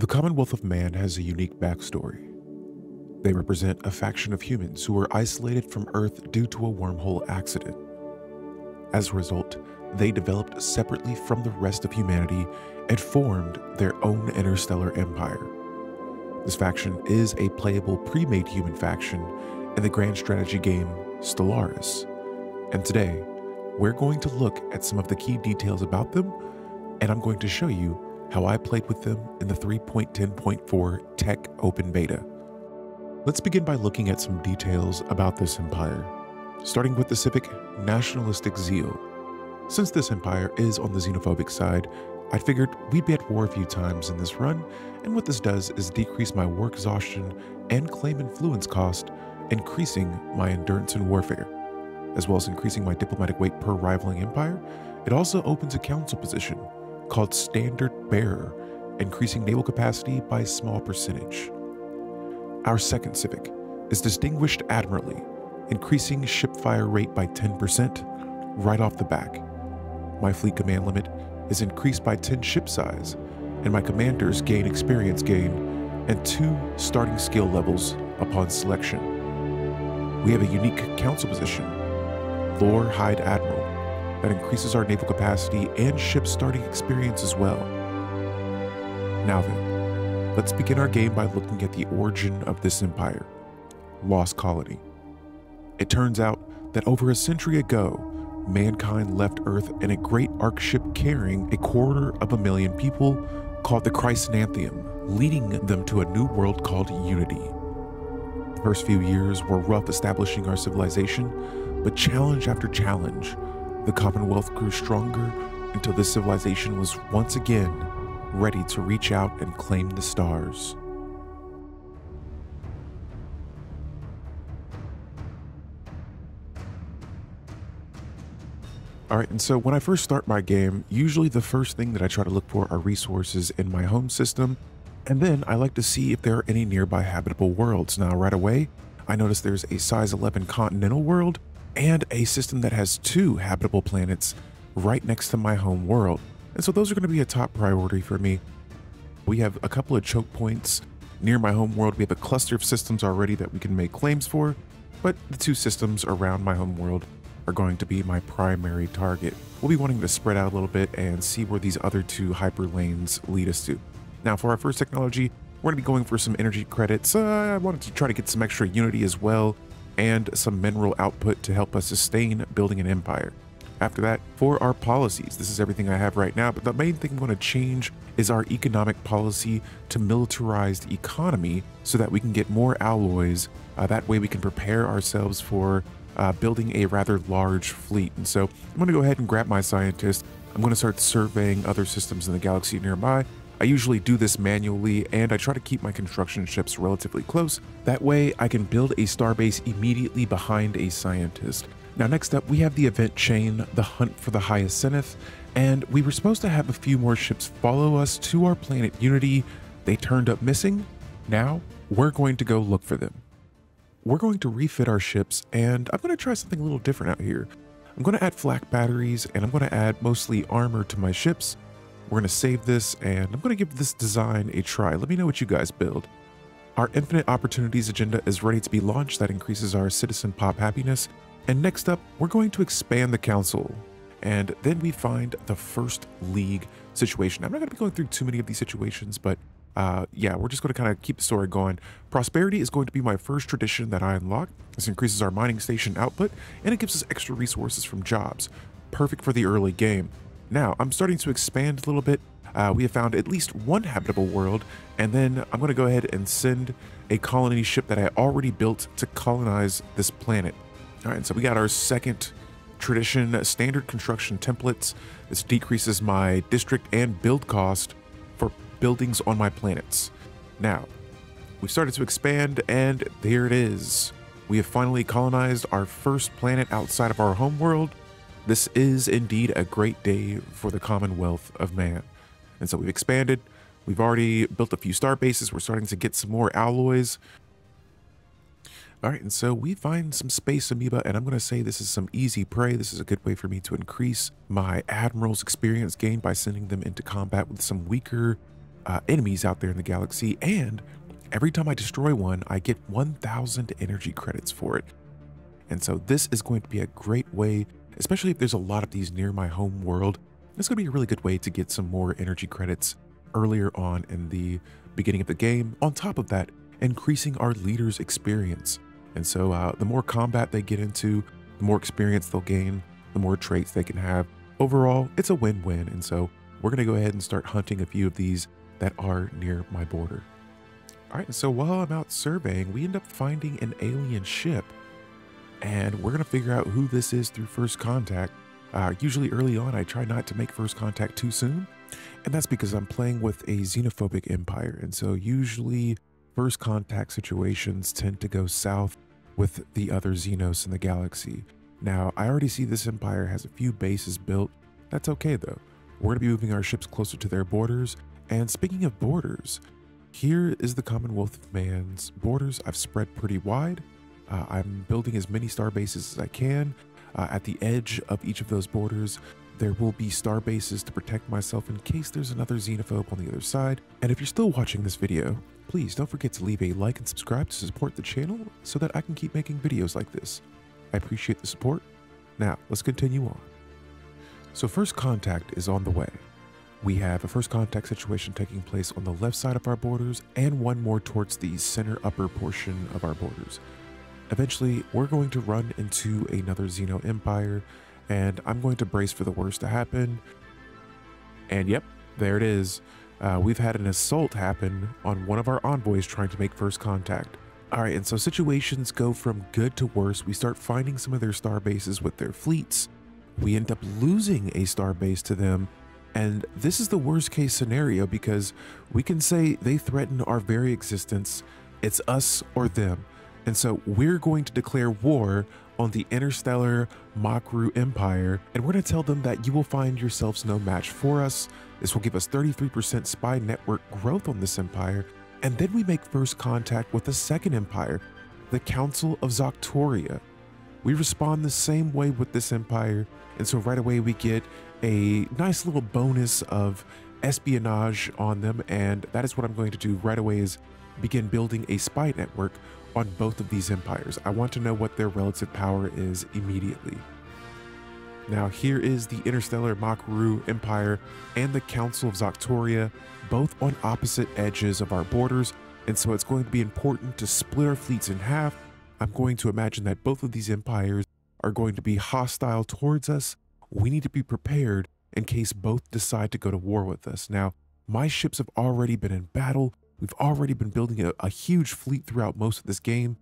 The Commonwealth of Man has a unique backstory. They represent a faction of humans who were isolated from Earth due to a wormhole accident. As a result, they developed separately from the rest of humanity and formed their own interstellar empire. This faction is a playable pre-made human faction in the grand strategy game Stellaris. And today, we're going to look at some of the key details about them, and I'm going to show you how I played with them in the 3.10.4 Tech Open Beta. Let's begin by looking at some details about this empire, starting with the civic nationalistic zeal. Since this empire is on the xenophobic side, I figured we'd be at war a few times in this run, and what this does is decrease my war exhaustion and claim influence cost, increasing my endurance in warfare. As well as increasing my diplomatic weight per rivaling empire, it also opens a council position called Standard Bearer, increasing naval capacity by a small percentage. Our second civic is Distinguished Admiralty, increasing ship fire rate by 10% right off the back. My fleet command limit is increased by 10 ship size, and my commanders gain experience gain and 2 starting skill levels upon selection. We have a unique council position, Lore Hide Admiral, that increases our naval capacity and ship starting experience as well. Now then, let's begin our game by looking at the origin of this empire, Lost Colony. It turns out that over a century ago, mankind left Earth in a great ark ship carrying 250,000 people called the Chrysanthemum, leading them to a new world called Unity. The first few years were rough establishing our civilization, but challenge after challenge, the Commonwealth grew stronger until this civilization was once again ready to reach out and claim the stars. Alright, and so when I first start my game, usually the first thing that I try to look for are resources in my home system, and then I like to see if there are any nearby habitable worlds. Now right away, I notice there's a size 11 continental world, and a system that has 2 habitable planets right next to my home world. And so those are going to be a top priority for me. We have a couple of choke points near my home world. We have a cluster of systems already that we can make claims for, but the 2 systems around my home world are going to be my primary target. We'll be wanting to spread out a little bit and see where these other 2 hyper lanes lead us to. Now for our first technology, we're going to be going for some energy credits. I wanted to try to get some extra unity as well, and some mineral output to help us sustain building an empire. After that, for our policies, this is everything I have right now, but the main thing I'm going to change is our economic policy to militarized economy so that we can get more alloys. That way we can prepare ourselves for building a rather large fleet. And so I'm going to go ahead and grab my scientist. I'm going to start surveying other systems in the galaxy nearby. I usually do this manually, and I try to keep my construction ships relatively close. That way I can build a starbase immediately behind a scientist. Now next up, we have the event chain, the hunt for the Hyacinth, and we were supposed to have a few more ships follow us to our planet Unity. They turned up missing. Now we're going to go look for them. We're going to refit our ships, and I'm going to try something a little different out here. I'm going to add flak batteries, and I'm going to add mostly armor to my ships. We're going to save this, and I'm going to give this design a try. Let me know what you guys build. Our Infinite Opportunities agenda is ready to be launched. That increases our citizen pop happiness. And next up, we're going to expand the council. And then we find the first league situation. I'm not going to be going through too many of these situations, but yeah, we're just going to kind of keep the story going. Prosperity is going to be my first tradition that I unlock. This increases our mining station output, and it gives us extra resources from jobs. Perfect for the early game. Now, I'm starting to expand a little bit. We have found at least 1 habitable world, and then I'm going to go ahead and send a colony ship that I already built to colonize this planet. All right, so we got our second tradition, standard construction templates. This decreases my district and build cost for buildings on my planets. Now, we've started to expand, and there it is. We have finally colonized our first planet outside of our home world. This is indeed a great day for the Commonwealth of Man. And so we've expanded. We've already built a few star bases. We're starting to get some more alloys. All right, and so we find some space amoeba, and I'm going to say this is some easy prey. This is a good way for me to increase my admiral's experience gain by sending them into combat with some weaker enemies out there in the galaxy, and every time I destroy one, I get 1,000 energy credits for it. And so this is going to be a great way, especially if there's a lot of these near my home world. It's going to be a really good way to get some more energy credits earlier on in the beginning of the game. On top of that, increasing our leader's experience. And so the more combat they get into, the more experience they'll gain, the more traits they can have. Overall, it's a win-win. And so we're going to go ahead and start hunting a few of these that are near my border. All right, so while I'm out surveying, we end up finding an alien ship, and we're going to figure out who this is through first contact. Usually early on, I try not to make first contact too soon, and that's because I'm playing with a xenophobic empire, and so usually first contact situations tend to go south with the other Xenos in the galaxy. Now, I already see this empire has a few bases built. That's okay though. We're going to be moving our ships closer to their borders, and speaking of borders, here is the Commonwealth of Man's borders. I've spread pretty wide. I'm building as many star bases as I can. At the edge of each of those borders, there will be star bases to protect myself in case there's another xenophobe on the other side. And if you're still watching this video, please don't forget to leave a like and subscribe to support the channel so that I can keep making videos like this. I appreciate the support. Now, let's continue on. So first contact is on the way. We have a first contact situation taking place on the left side of our borders and one more towards the center upper portion of our borders. Eventually, we're going to run into another Xeno Empire, and I'm going to brace for the worst to happen. And yep, there it is. We've had an assault happen on one of our envoys trying to make first contact. All right, and so situations go from good to worse. We start finding some of their star bases with their fleets. We end up losing a star base to them. And this is the worst case scenario because we can say they threaten our very existence. It's us or them. And so we're going to declare war on the interstellar Makru Empire, and we're going to tell them that you will find yourselves no match for us. This will give us 33% spy network growth on this empire, and then we make first contact with the second empire, the Council of Zoctoria. We respond the same way with this empire, and so right away we get a nice little bonus of espionage on them, and that is what I'm going to do right away is begin building a spy network on both of these empires. I want to know what their relative power is immediately. Now here is the Interstellar Makru Empire and the Council of Zoctoria, both on opposite edges of our borders, and so it's going to be important to split our fleets in half. I'm going to imagine that both of these empires are going to be hostile towards us. We need to be prepared in case both decide to go to war with us. Now, my ships have already been in battle. We've already been building a huge fleet throughout most of this game.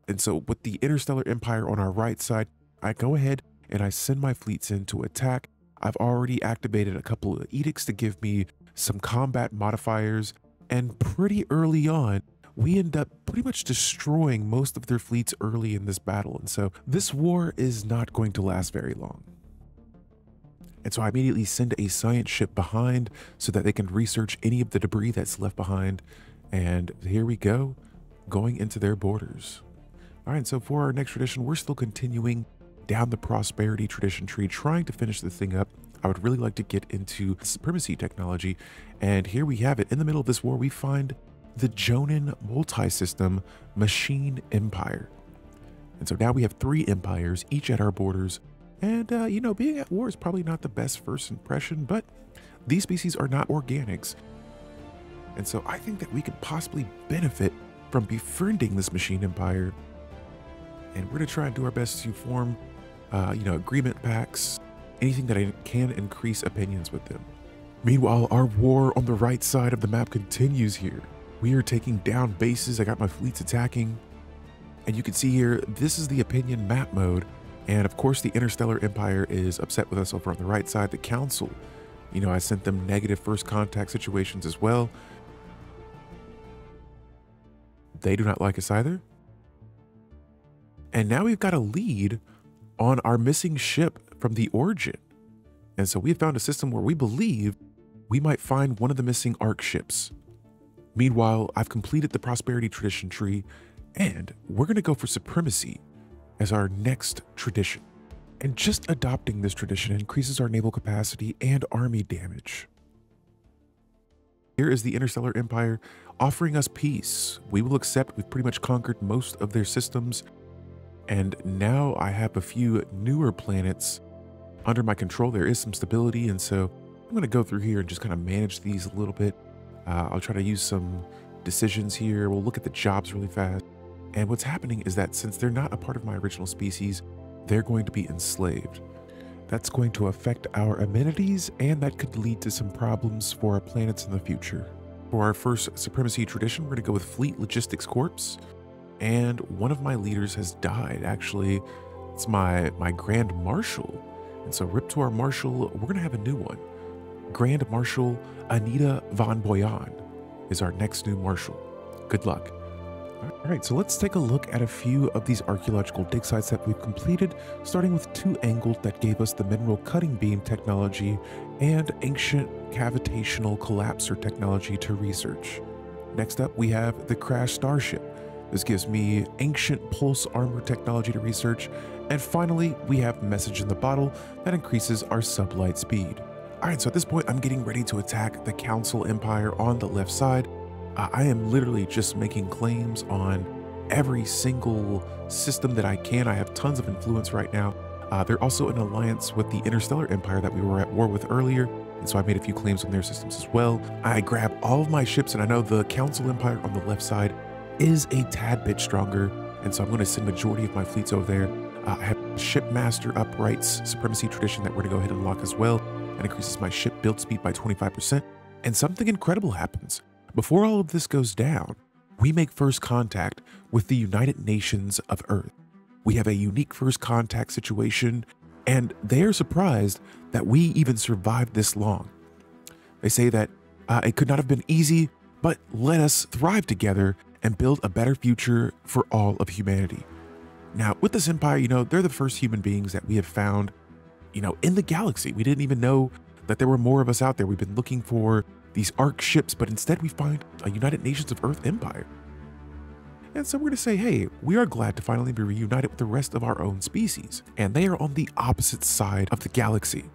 And so with the Interstellar Empire on our right side, I go ahead and I send my fleets in to attack. I've already activated a couple of edicts to give me some combat modifiers. And pretty early on, we end up pretty much destroying most of their fleets early in this battle. And so this war is not going to last very long. And so I immediately send a science ship behind so that they can research any of the debris that's left behind. And here we go, going into their borders. All right, so for our next tradition, we're still continuing down the prosperity tradition tree, trying to finish this thing up. I would really like to get into supremacy technology. And here we have it. In the middle of this war, we find the Jonan multi-system machine empire. And so now we have 3 empires, each at our borders. And, you know, being at war is probably not the best first impression, but these species are not organics. And so I think that we could possibly benefit from befriending this machine empire. And we're going to try and do our best to form, you know, agreement packs, anything that can increase opinions with them. Meanwhile, our war on the right side of the map continues here. We are taking down bases. I got my fleets attacking. And you can see here, this is the opinion map mode. And of course, the Interstellar Empire is upset with us over on the right side. The Council, you know, I sent them negative first contact situations as well. They do not like us either. And now we've got a lead on our missing ship from the origin. And so we found a system where we believe we might find one of the missing ARC ships. Meanwhile, I've completed the prosperity tradition tree, and we're going to go for supremacy as our next tradition. And just adopting this tradition increases our naval capacity and army damage. Here is the Interstellar Empire offering us peace. We will accept. We've pretty much conquered most of their systems. And now I have a few newer planets under my control. There is some stability. And so I'm going to go through here and just kind of manage these a little bit. I'll try to use some decisions here. We'll look at the jobs really fast. And what's happening is that since they're not a part of my original species, they're going to be enslaved. That's going to affect our amenities, and that could lead to some problems for our planets in the future. For our first supremacy tradition, we're going to go with Fleet Logistics Corps. And one of my leaders has died. Actually, it's my Grand Marshal. And so rip to our Marshal, we're going to have a new one. Grand Marshal Anita von Boyan is our next new Marshal. Good luck. All right, so let's take a look at a few of these archaeological dig sites that we've completed, starting with 2 angled that gave us the mineral cutting beam technology and ancient cavitational collapser technology to research. Next up, we have the crashed starship. This gives me ancient pulse armor technology to research. And finally, we have message in the bottle that increases our sublight speed. All right, so at this point, I'm getting ready to attack the Council Empire on the left side. I am literally just making claims on every single system that I can. I have tons of influence right now. They're also in alliance with the Interstellar Empire that we were at war with earlier, and so I made a few claims on their systems as well. I grab all of my ships, and I know the Council Empire on the left side is a tad bit stronger, and so I'm going to send majority of my fleets over there. I have Shipmaster Upright's Supremacy Tradition that we're going to go ahead and unlock as well. That increases my ship build speed by 25%, and something incredible happens. Before all of this goes down, we make first contact with the United Nations of Earth. We have a unique first contact situation, and they are surprised that we even survived this long. They say that it could not have been easy, but let us thrive together and build a better future for all of humanity. Now, with this empire, you know, they're the first human beings that we have found, you know, in the galaxy. We didn't even know that there were more of us out there. We've been looking for these ARC ships, but instead we find a United Nations of Earth empire. And so we're going to say, hey, we are glad to finally be reunited with the rest of our own species. And they are on the opposite side of the galaxy.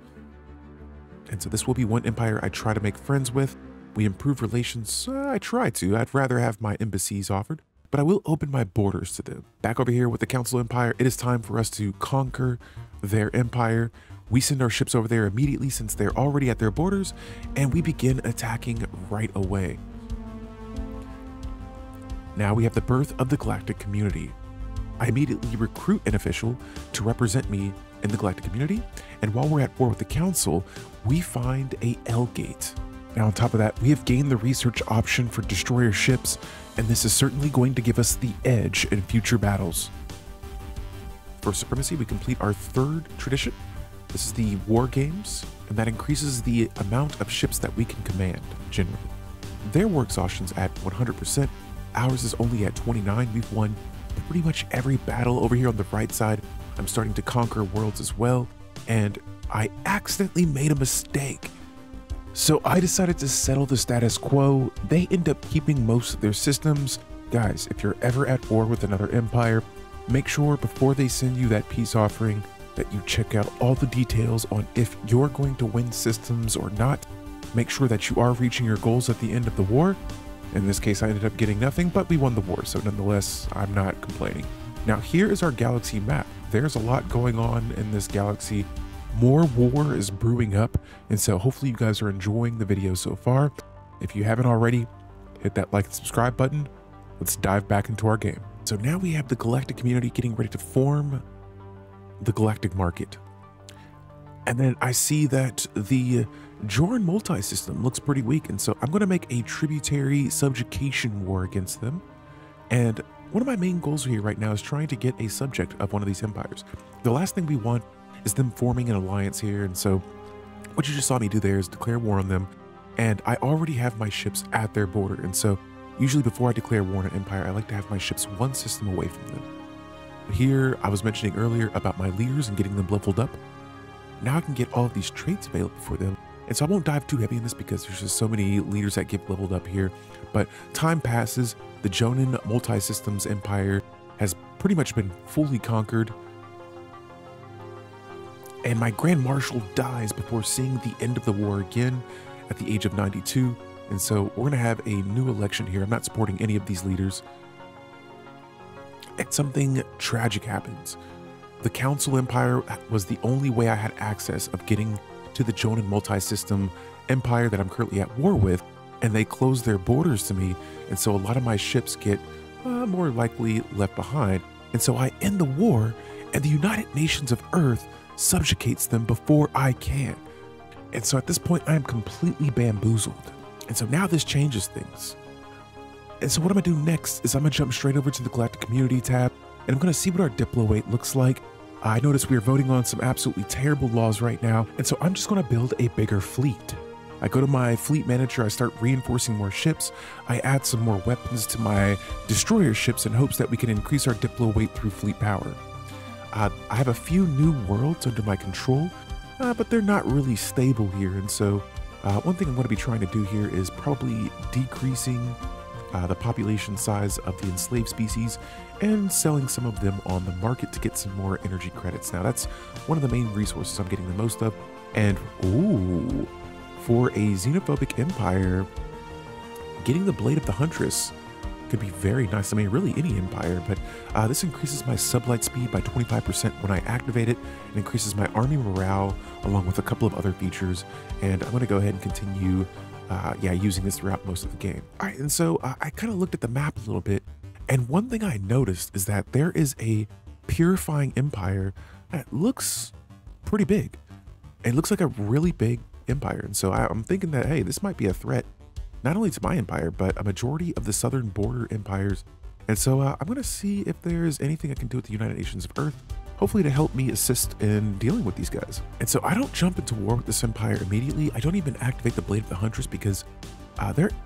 And so this will be one empire I try to make friends with. We improve relations. I try to. I'd rather have my embassies offered, but I will open my borders to them. Back over here with the Council Empire, it is time for us to conquer their empire. We send our ships over there immediately since they're already at their borders, and we begin attacking right away. Now we have the birth of the galactic community. I immediately recruit an official to represent me in the galactic community, and while we're at war with the Council, we find a L-gate. Now on top of that, we have gained the research option for destroyer ships, and this is certainly going to give us the edge in future battles. For supremacy, we complete our 3rd tradition. This is the war games, and that increases the amount of ships that we can command, generally. Their war exhaustion's at 100%. Ours is only at 29. We've won pretty much every battle over here on the right side. I'm starting to conquer worlds as well, and I accidentally made a mistake. So I decided to settle the status quo. They end up keeping most of their systems. Guys, if you're ever at war with another empire, make sure before they send you that peace offering that you check out all the details on if you're going to win systems or not. Make sure that you are reaching your goals at the end of the war. In this case, I ended up getting nothing, but we won the war, so nonetheless, I'm not complaining. Now here is our galaxy map. There's a lot going on in this galaxy. More war is brewing up, and so hopefully you guys are enjoying the video so far. If you haven't already, hit that like and subscribe button. Let's dive back into our game. So now we have the galactic community getting ready to form the galactic market. And then I see that the Joran multi-system looks pretty weak, and so I'm going to make a tributary subjugation war against them. And one of my main goals here right now is trying to get a subject of one of these empires. The last thing we want is them forming an alliance here, and so what you just saw me do there is declare war on them, and I already have my ships at their border, and so usually before I declare war on an empire, I like to have my ships one system away from them. Here, I was mentioning earlier about my leaders and getting them leveled up. Now I can get all of these traits available for them, and so I won't dive too heavy in this because there's just so many leaders that get leveled up here, but time passes, the Jonan multi-systems empire has pretty much been fully conquered, and my Grand Marshal dies before seeing the end of the war again at the age of 92. And so we're going to have a new election here. I'm not supporting any of these leaders. And something tragic happens. The Council Empire was the only way I had access of getting to the Jonan multi-system empire that I'm currently at war with, and they closed their borders to me, and so a lot of my ships get more likely left behind. And so I end the war, and the United Nations of Earth subjugates them before I can. And so at this point, I am completely bamboozled. And so now this changes things. And so what I'm gonna do next is I'm gonna jump straight over to the Galactic Community tab, and I'm gonna see what our Diplo weight looks like. I notice we are voting on some absolutely terrible laws right now, and so I'm just gonna build a bigger fleet. I go to my fleet manager, I start reinforcing more ships, I add some more weapons to my destroyer ships in hopes that we can increase our Diplo weight through fleet power. I have a few new worlds under my control, but they're not really stable here, and so one thing I'm going to be trying to do here is probably decreasing the population size of the enslaved species and selling some of them on the market to get some more energy credits. Now that's one of the main resources I'm getting the most of. And ooh, for a xenophobic empire, getting the Blade of the Huntress could be very nice. I mean, really any empire, but this increases my sublight speed by 25% when I activate it. It increases my army morale along with a couple of other features. And I'm going to go ahead and continue using this throughout most of the game. All right, and so I kind of looked at the map a little bit, and one thing I noticed is that there is a purifying empire that looks pretty big. It looks like a really big empire, and so I'm thinking that, hey, this might be a threat, not only to my empire, but a majority of the southern border empires. And so I'm going to see if there's anything I can do with the United Nations of Earth, hopefully to help me assist in dealing with these guys. And so I don't jump into war with this empire immediately. I don't even activate the Blade of the Huntress because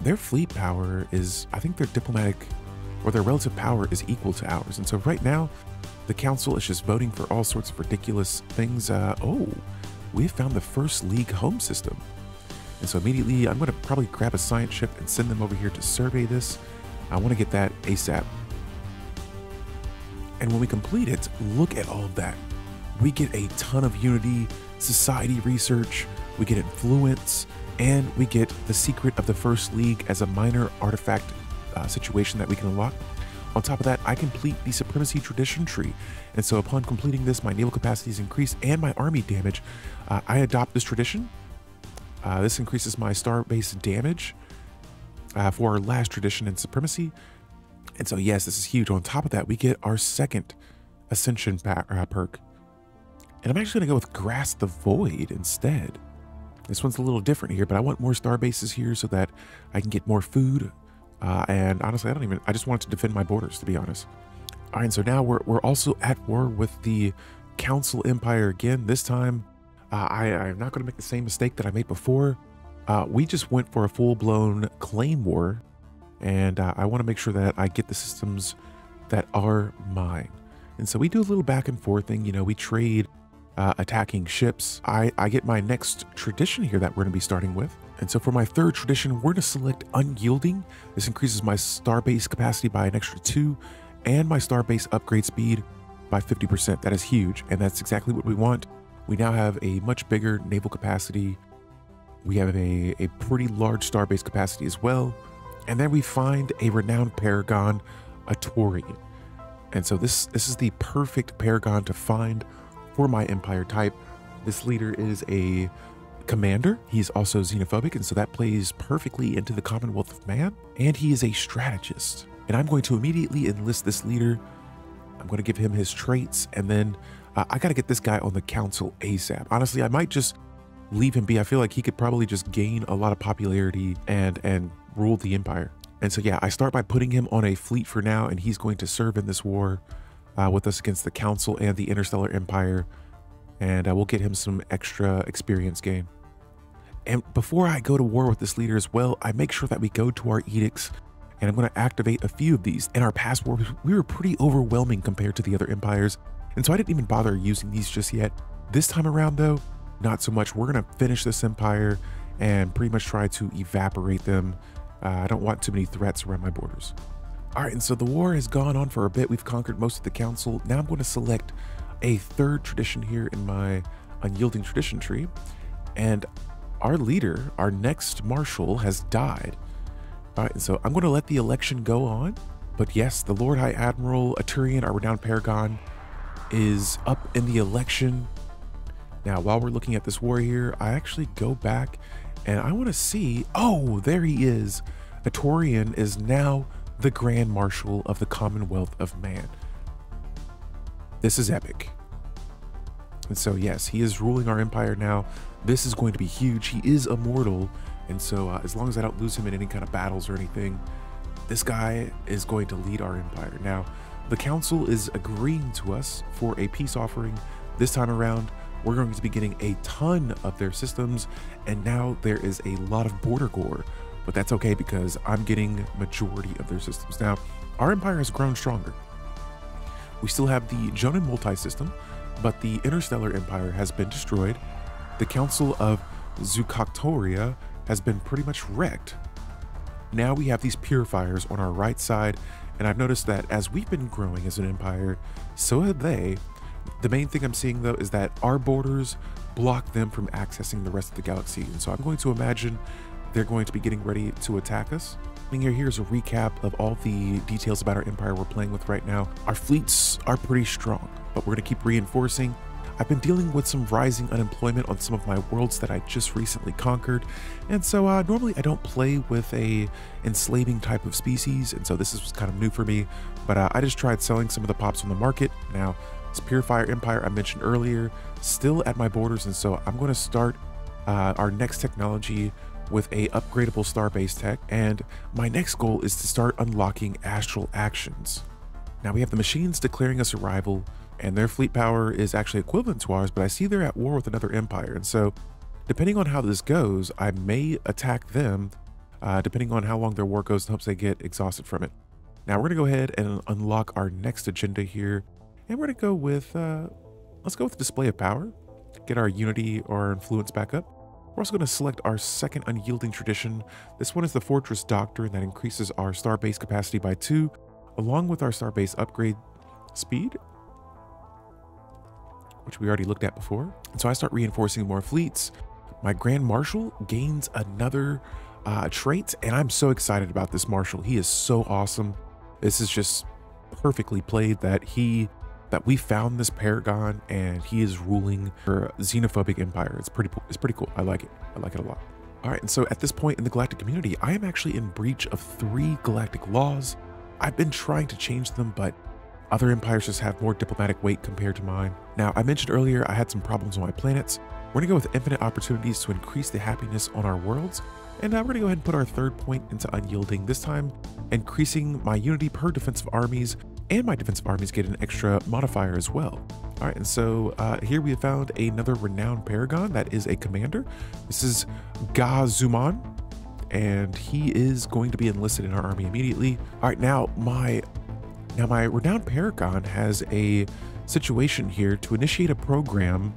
their fleet power is, I think their diplomatic or their relative power is equal to ours. And so right now, the council is just voting for all sorts of ridiculous things. Oh, we've found the first League home system. And so immediately I'm going to probably grab a science ship and send them over here to survey this. I want to get that ASAP. And when we complete it, look at all of that. We get a ton of unity, society research, we get influence, and we get the secret of the First League as a minor artifact situation that we can unlock. On top of that, I complete the Supremacy Tradition tree. And so upon completing this, my naval capacity is increased and my army damage. I adopt this tradition. This increases my star-based damage for our last tradition in Supremacy. And so, yes, this is huge. On top of that, we get our second Ascension perk. And I'm actually going to go with Grasp the Void instead. This one's a little different here, but I want more star bases here so that I can get more food. And honestly, I just want to defend my borders, to be honest. All right, so now we're also at war with the Council Empire again. This time, I'm not going to make the same mistake that I made before. We just went for a full-blown claim war. And I want to make sure that I get the systems that are mine. And so we do a little back and forth thing. You know, we trade attacking ships. I get my next tradition here that we're going to be starting with. And so for my third tradition, we're going to select Unyielding. This increases my starbase capacity by an extra 2 and my starbase upgrade speed by 50%. That is huge. And that's exactly what we want. We now have a much bigger naval capacity. We have a pretty large starbase capacity as well. And then we find a renowned Paragon, a Taurian. And so this is the perfect Paragon to find for my empire type. This leader is a commander. He's also xenophobic, and so that plays perfectly into the Commonwealth of Man. And he is a strategist. And I'm going to immediately enlist this leader. I'm going to give him his traits, and then I got to get this guy on the council ASAP. Honestly, I might just leave him be. I feel like he could probably just gain a lot of popularity and rule the empire. And so yeah, I start by putting him on a fleet for now, and he's going to serve in this war with us against the council and the interstellar empire, and we'll get him some extra experience gain. And before I go to war with this leader as well, I make sure that we go to our edicts, and I'm going to activate a few of these. In our past war, we were pretty overwhelming compared to the other empires, and so I didn't even bother using these just yet. This time around though, not so much. We're going to finish this empire and pretty much try to evaporate them. I don't want too many threats around my borders. All right, and so the war has gone on for a bit. We've conquered most of the council. Now I'm going to select a third tradition here in my Unyielding tradition tree. And our leader, our next marshal, has died. All right, and so I'm going to let the election go on. But yes, the Lord High Admiral Aturian, our renowned Paragon, is up in the election. Now, while we're looking at this war here, I actually go back and I want to see, oh, there he is. Aturian is now the Grand Marshal of the Commonwealth of Man. This is epic. And so, yes, he is ruling our empire now. This is going to be huge. He is immortal. And so as long as I don't lose him in any kind of battles or anything, this guy is going to lead our empire. Now, the council is agreeing to us for a peace offering. This time around, we're going to be getting a ton of their systems. And now there is a lot of border gore, but that's okay because I'm getting majority of their systems. Now, our empire has grown stronger. We still have the Jonan multi-system, but the Interstellar Empire has been destroyed. The Council of Zukaktoria has been pretty much wrecked. Now we have these purifiers on our right side, and I've noticed that as we've been growing as an empire, so have they. The main thing I'm seeing though is that our borders block them from accessing the rest of the galaxy, and so I'm going to imagine they're going to be getting ready to attack us. Here's a recap of all the details about our empire we're playing with right now. Our fleets are pretty strong, but we're going to keep reinforcing. I've been dealing with some rising unemployment on some of my worlds that I just recently conquered, and so normally I don't play with a enslaving type of species, and so this is kind of new for me, but I just tried selling some of the pops on the market. Now, this Purifier Empire I mentioned earlier, still at my borders, and so I'm going to start our next technology with a upgradable starbase tech, and my next goal is to start unlocking astral actions. Now we have the machines declaring us a rival, and their fleet power is actually equivalent to ours, but I see they're at war with another empire, and so depending on how this goes, I may attack them depending on how long their war goes in hopes they get exhausted from it. Now we're gonna go ahead and unlock our next agenda here, and we're gonna go with let's go with display of power, get our unity or our influence back up. We're also going to select our second unyielding tradition. This one is the Fortress Doctrine that increases our starbase capacity by 2, along with our starbase upgrade speed, which we already looked at before. And so I start reinforcing more fleets. My Grand Marshal gains another trait, and I'm so excited about this Marshal. He is so awesome. This is just perfectly played that we found this Paragon and he is ruling for xenophobic empire. It's pretty cool. I like it a lot. All right, and so at this point in the galactic community, I am actually in breach of 3 galactic laws. I've been trying to change them, but other empires just have more diplomatic weight compared to mine. Now, I mentioned earlier I had some problems on my planets. We're gonna go with infinite opportunities to increase the happiness on our worlds, and we're gonna go ahead and put our third point into unyielding, this time increasing my unity per defensive armies, and my defensive armies get an extra modifier as well. All right, and so here we have found another renowned Paragon that is a commander. This is Gazuman, and he is going to be enlisted in our army immediately. All right, now my renowned Paragon has a situation here to initiate a program,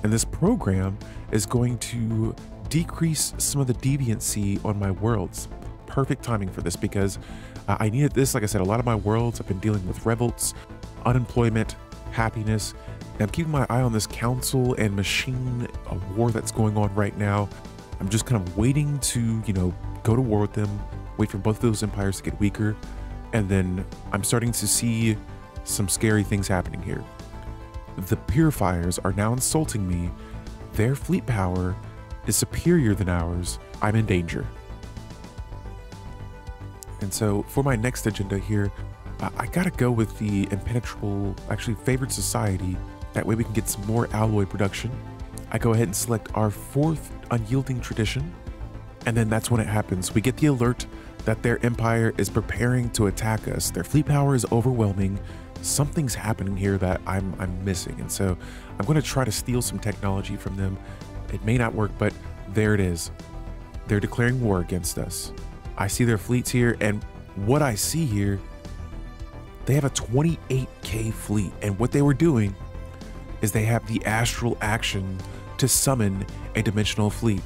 and this program is going to decrease some of the deviancy on my worlds. Perfect timing for this because I needed this. Like I said, a lot of my worlds have been dealing with revolts, unemployment, happiness, and I'm keeping my eye on this council and machine war that's going on right now. I'm just kind of waiting to, go to war with them, wait for both of those empires to get weaker, and then I'm starting to see some scary things happening here. The Purifiers are now insulting me. Their fleet power is superior than ours. I'm in danger. And so for my next agenda here, I gotta go with the impenetrable, actually favored society. That way we can get some more alloy production. I go ahead and select our 4th unyielding tradition. And then that's when it happens. We get the alert that their empire is preparing to attack us. Their fleet power is overwhelming. Something's happening here that I'm missing. And so I'm gonna try to steal some technology from them. It may not work, but there it is. They're declaring war against us. I see their fleets here, and what I see here, they have a 28k fleet, and what they were doing is they have the astral action to summon a dimensional fleet.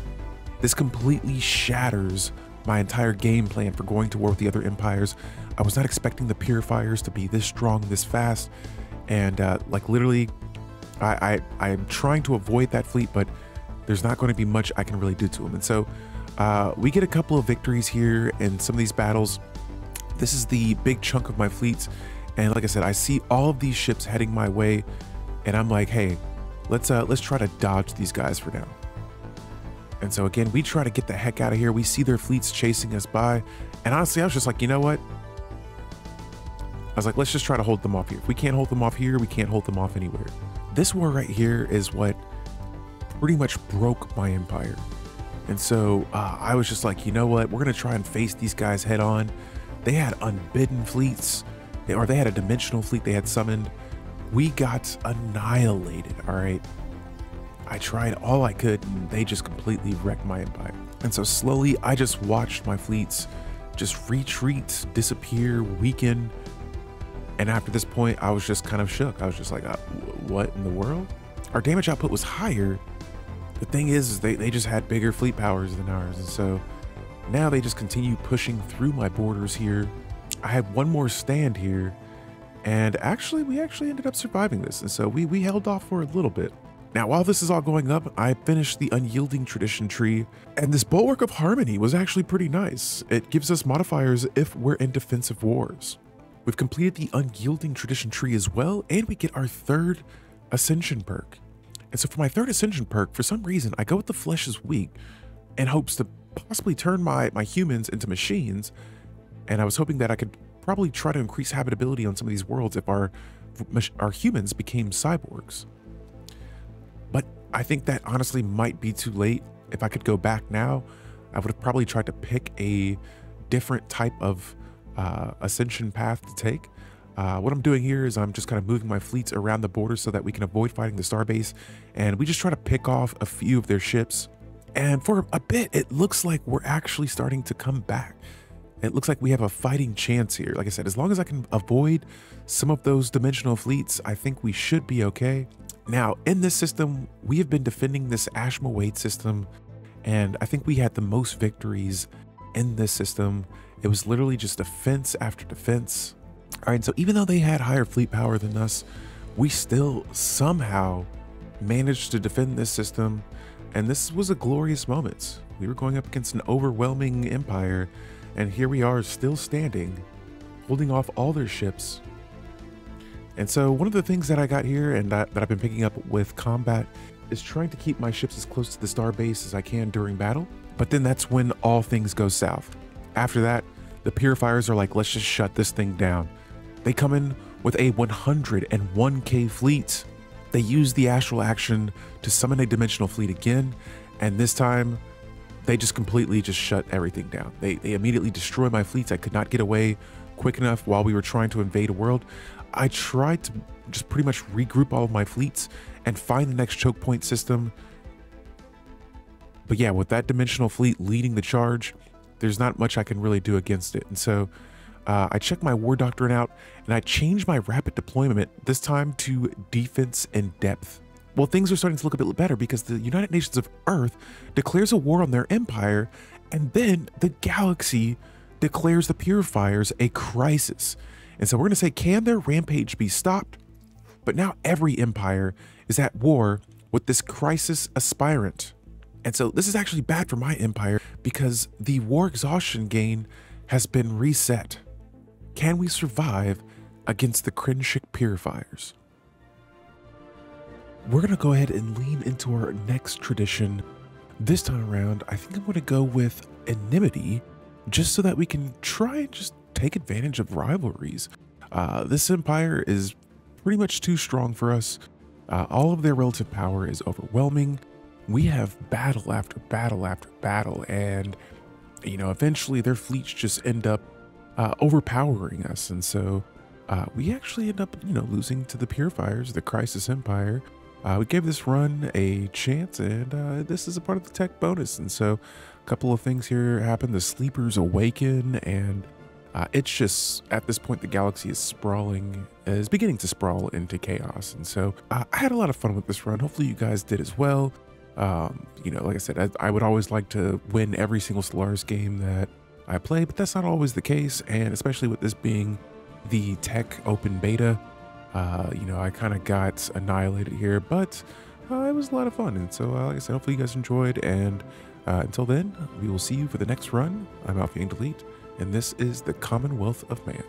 This completely shatters my entire game plan for going to war with the other empires. I was not expecting the Purifiers to be this strong, this fast, and like literally, I'm trying to avoid that fleet, but there's not going to be much I can really do to them. And so we get a couple of victories here in some of these battles. This is the big chunk of my fleets. And like I said, I see all of these ships heading my way. And I'm like, hey, let's try to dodge these guys for now. And so again, we try to get the heck out of here. We see their fleets chasing us by. And honestly, I was just like, you know what? I was like, let's just try to hold them off here. If we can't hold them off here, we can't hold them off anywhere. This war right here is what pretty much broke my empire. And so I was just like, you know what? We're going to try and face these guys head on. They had unbidden fleets, or they had a dimensional fleet they had summoned. We got annihilated, all right? I tried all I could, and they just completely wrecked my empire. And so slowly, I just watched my fleets just retreat, disappear, weaken. And after this point, I was just kind of shook. I was just like, what in the world? Our damage output was higher. The thing is they just had bigger fleet powers than ours. And so now they just continue pushing through my borders here. I had one more stand here. And we actually ended up surviving this. And so we held off for a little bit. Now, while this is all going up, I finished the Unyielding Tradition tree, and this Bulwark of Harmony was actually pretty nice. It gives us modifiers if we're in defensive wars. We've completed the Unyielding Tradition tree as well, and we get our third Ascension perk. And so for my third Ascension perk, for some reason, I go with the Flesh is Weak in hopes to possibly turn my humans into machines, and I was hoping that I could probably try to increase habitability on some of these worlds if our humans became cyborgs. But I think that honestly might be too late. If I could go back now, I would have probably tried to pick a different type of ascension path to take. What I'm doing here is I'm just kind of moving my fleets around the border so that we can avoid fighting the starbase, and we just try to pick off a few of their ships. And for a bit, it looks like we're actually starting to come back. It looks like we have a fighting chance here. Like I said, as long as I can avoid some of those dimensional fleets, I think we should be okay. Now, in this system, we have been defending this Ashma Wade system, and I think we had the most victories in this system. It was literally just defense after defense. All right, so even though they had higher fleet power than us, we still somehow managed to defend this system, and this was a glorious moment. We were going up against an overwhelming empire, and here we are still standing, holding off all their ships. And so one of the things that I got here and that I've been picking up with combat is trying to keep my ships as close to the starbase as I can during battle. But then that's when all things go south. After that, the purifiers are like, let's just shut this thing down. They come in with a 101k fleet. They use the astral action to summon a dimensional fleet again. And this time they just completely just shut everything down. They immediately destroy my fleets. I could not get away quick enough while we were trying to invade a world. I tried to just pretty much regroup all of my fleets and find the next choke point system. But yeah, with that dimensional fleet leading the charge, there's not much I can really do against it. And so I checked my war doctrine out and I changed my rapid deployment this time to defense and depth. Well, things are starting to look a bit better because the United Nations of Earth declares a war on their empire, and then the galaxy declares the purifiers a crisis. And so we're going to say, can their rampage be stopped? But now every empire is at war with this crisis aspirant. And so this is actually bad for my empire because the war exhaustion gain has been reset. Can we survive against the Krenshik purifiers? We're going to go ahead and lean into our next tradition. This time around, I think I'm going to go with enmity, just so that we can try and just take advantage of rivalries. This empire is pretty much too strong for us. All of their relative power is overwhelming. We have battle after battle after battle, and you know, eventually their fleets just end up overpowering us, and so we actually end up, you know, losing to the purifiers, the Crisis Empire. We gave this run a chance, and this is a part of the tech bonus, and so a couple of things here happen. The Sleepers awaken, and it's just, at this point, the galaxy is beginning to sprawl into chaos. And so I had a lot of fun with this run. Hopefully you guys did as well. You know, like I said, I would always like to win every single Stellaris game that I play, but that's not always the case. And especially with this being the tech open beta, you know, I kind of got annihilated here, but it was a lot of fun. And so, like I said, hopefully you guys enjoyed. And until then, we will see you for the next run. I'm Alfie Delete, and this is the Commonwealth of Man.